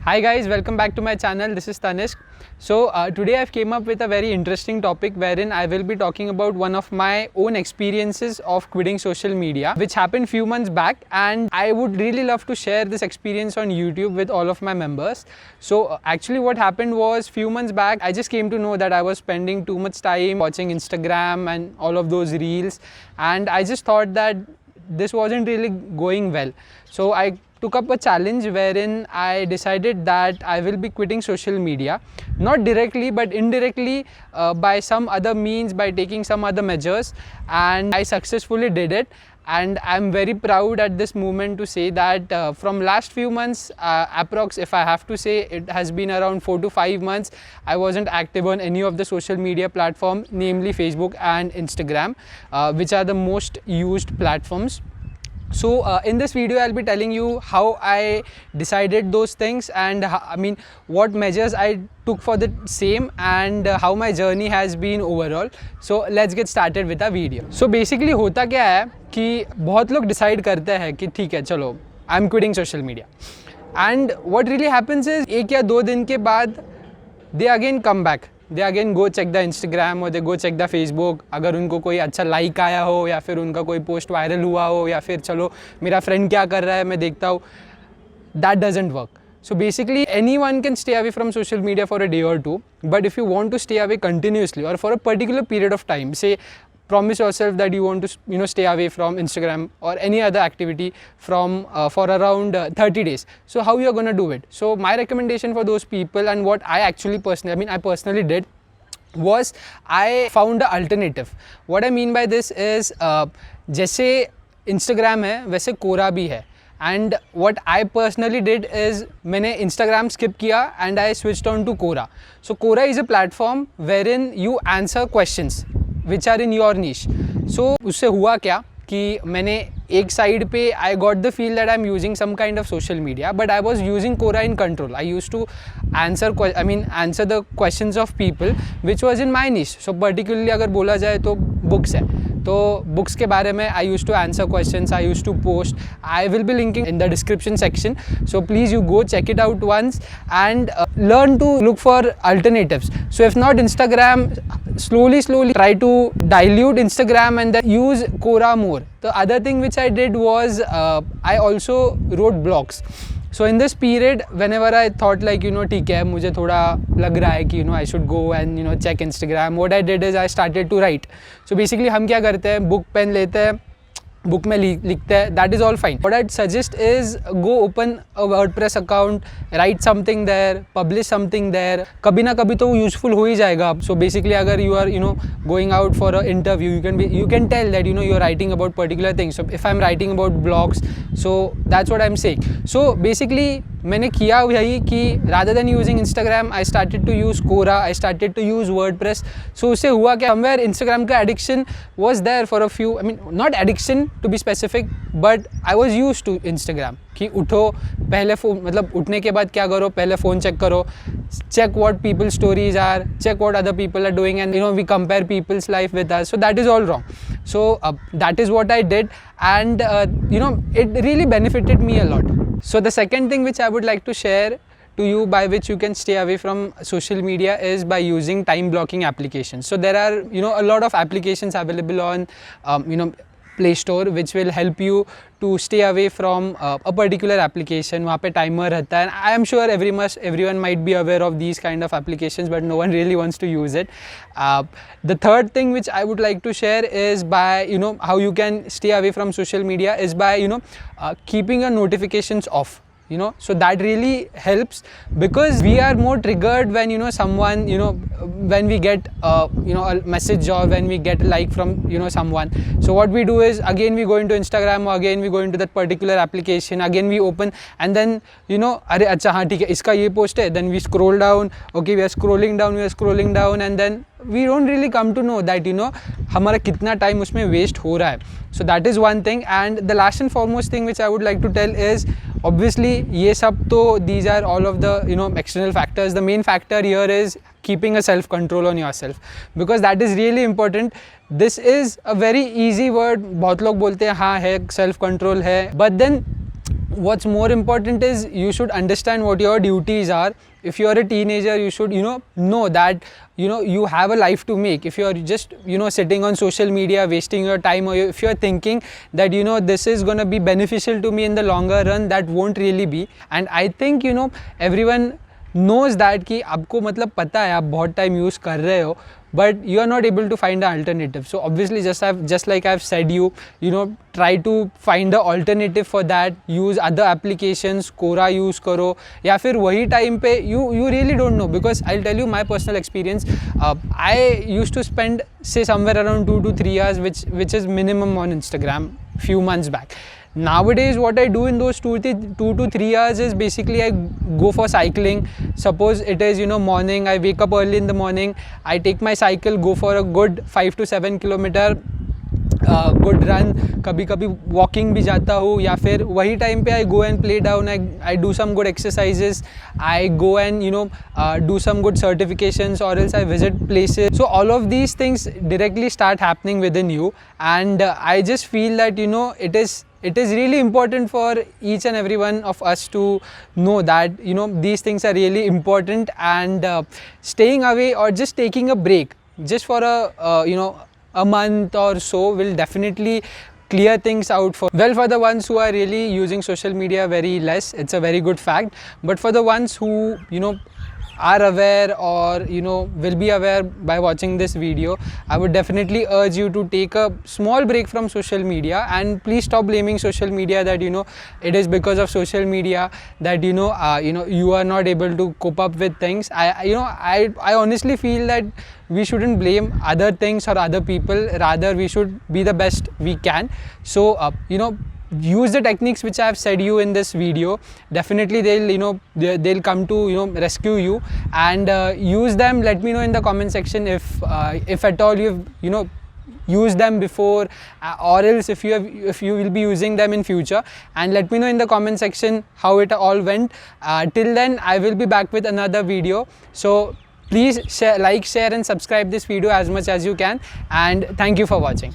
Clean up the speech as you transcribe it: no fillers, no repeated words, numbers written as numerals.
Hi guys, welcome back to my channel. This is Tanishq. Today I've came up with a very interesting topic wherein I will be talking about one of my own experiences of quitting social media, which happened few months back, and I would really love to share this experience on YouTube with all of my members. Actually what happened was few months back I just came to know that I was spending too much time watching Instagram and all of those reels, and I just thought that this wasn't really going well. So I took up a challenge wherein I decided that I will be quitting social media, not directly but indirectly, by some other means, by taking some other measures, and I successfully did it. And I'm very proud at this moment to say that from last few months, approx if I have to say, it has been around 4 to 5 months, I wasn't active on any of the social media platform, namely Facebook and Instagram, which are the most used platforms. In this video I'll be telling you how I decided those things, and what measures I took for the same, and how my journey has been overall. So let's get started with the video. So basically होता क्या है कि बहुत लोग decide करते हैं कि ठीक है चलो I'm quitting social media, and what really happens is 1 या 2 दिन के बाद they again come back. They again go check the Instagram or they go check the Facebook. अगर उनको कोई अच्छा लाइक आया हो, या फिर उनका कोई पोस्ट वायरल हुआ हो, या फिर चलो मेरा फ्रेंड क्या कर रहा है मैं देखता हूँ, that doesn't work. So basically anyone can stay away from social media for a day or two, but if you want to stay away continuously or for a particular period of time, say promise yourself that you want to stay away from Instagram or any other activity from for around 30 days. So how you are going to do it? So my recommendation for those people, and what I personally did, was I found an alternative. What I mean by this is जैसे Instagram है वैसे Quora भी है, and what I personally did is मैंने Instagram skip किया and I switched on to Quora. So Quora is a platform wherein you answer questions which are in your niche. So उससे हुआ क्या कि मैंने एक साइड पे I got the feel that I'm using some kind of social media, but I was using Quora in control. I used to answer the questions of people which was in my niche. So particularly अगर बोला जाए तो books है, तो books के बारे में I used to answer questions, I used to post. I will be linking in the description section, so please you go check it out once and learn to look for alternatives. So if not Instagram, slowly try to dilute Instagram and then use Quora more. The other thing which I did was I also wrote blogs. So in this period, whenever I thought like ठीक है मुझे थोड़ा लग रहा है कि I should go and check Instagram, what I did is I started to write. So basically हम क्या करते हैं, बुक पेन लेते हैं, बुक में लिखते हैं, that is all fine. What I'd suggest is go open a WordPress account, write something there, publish something there. कभी ना कभी तो वो useful हो ही जाएगा. So basically अगर you are going out for an interview, you can tell that you are writing about particular things. So if I'm writing about blogs, so that's what I'm saying. So basically मैंने किया यही कि rather than using Instagram, I started to use Quora, I started to use WordPress. So उससे हुआ क्या, somewhere Instagram का addiction was there for a few, not addiction to be specific, but I was used to Instagram कि उठो पहले phone, उठने के बाद क्या करो, पहले फ़ोन चेक करो, check what people's stories are, check what other people are doing, and we compare people's life with us. So that is all wrong. So that is what I did, and it really benefited me a lot. So the second thing which I would like to share to you, by which you can stay away from social media, is by using time blocking applications. So there are a lot of applications available on Play Store which will help you to stay away from a particular application. वहाँ पे timer रहता है, and I am sure everyone might be aware of these kind of applications, but no one really wants to use it. The third thing which I would like to share is by how you can stay away from social media is by keeping your notifications off. So that really helps, because we are more triggered when someone when we get a message, or when we get a like from someone. So what we do is, again we go into Instagram, or again we go into that particular application, again we open, and then अरे अच्छा हाँ ठीक है इसका ये post है, then we scroll down, okay we are scrolling down, and then we don't really come to know that हमारा कितना time उसमें waste हो रहा है. So that is one thing. And the last and foremost thing which I would like to tell is, obviously ये सब तो, these are all of the external factors. The main factor here is keeping a self control on yourself, because that is really important. This is a very easy word, बहुत लोग बोलते हैं हाँ है self control है, but then what's more important is you should understand what your duties are. If you are a teenager, you should know that you have a life to make. If you are just sitting on social media wasting your time, or if you are thinking that this is going to be beneficial to me in the longer run, that won't really be. And I think everyone knows that कि आपको मतलब पता है आप बहुत time use कर रहे हो, but you are not able to find an alternative. So obviously just like I've said, try to find the alternative for that. Use other applications, Quora use करो, या फिर वही टाइम पे you really don't know. Because I'll tell you my personal experience. I used to spend say somewhere around 2 to 3 hours, which is minimum on Instagram few months back. Nowadays what I do in those 2 to 3 hours is basically I go for cycling. Suppose it is morning, I wake up early in the morning, I take my cycle, go for a good 5 to 7 kilometer good run, कभी कभी walking भी जाता हूँ, या फिर वही time पे I go and play down, I do some good exercises, I go and do some good certifications, और else I visit places. So all of these things directly start happening within you, and I just feel that it is really important for each and every one of us to know that these things are really important, and staying away or just taking a break just for a month or so will definitely clear things out for the ones who are really using social media very less. It's a very good fact. But for the ones who are aware, or will be aware by watching this video, I would definitely urge you to take a small break from social media, and please stop blaming social media that it is because of social media that you are not able to cope up with things. I honestly feel that we shouldn't blame other things or other people, rather we should be the best we can. So use the techniques which I have said you in this video. Definitely they'll come to rescue you, and use them. Let me know in the comment section if at all you've use them before, or else if you will be using them in future, and let me know in the comment section how it all went. Till then I will be back with another video, so please share, and subscribe this video as much as you can, and thank you for watching.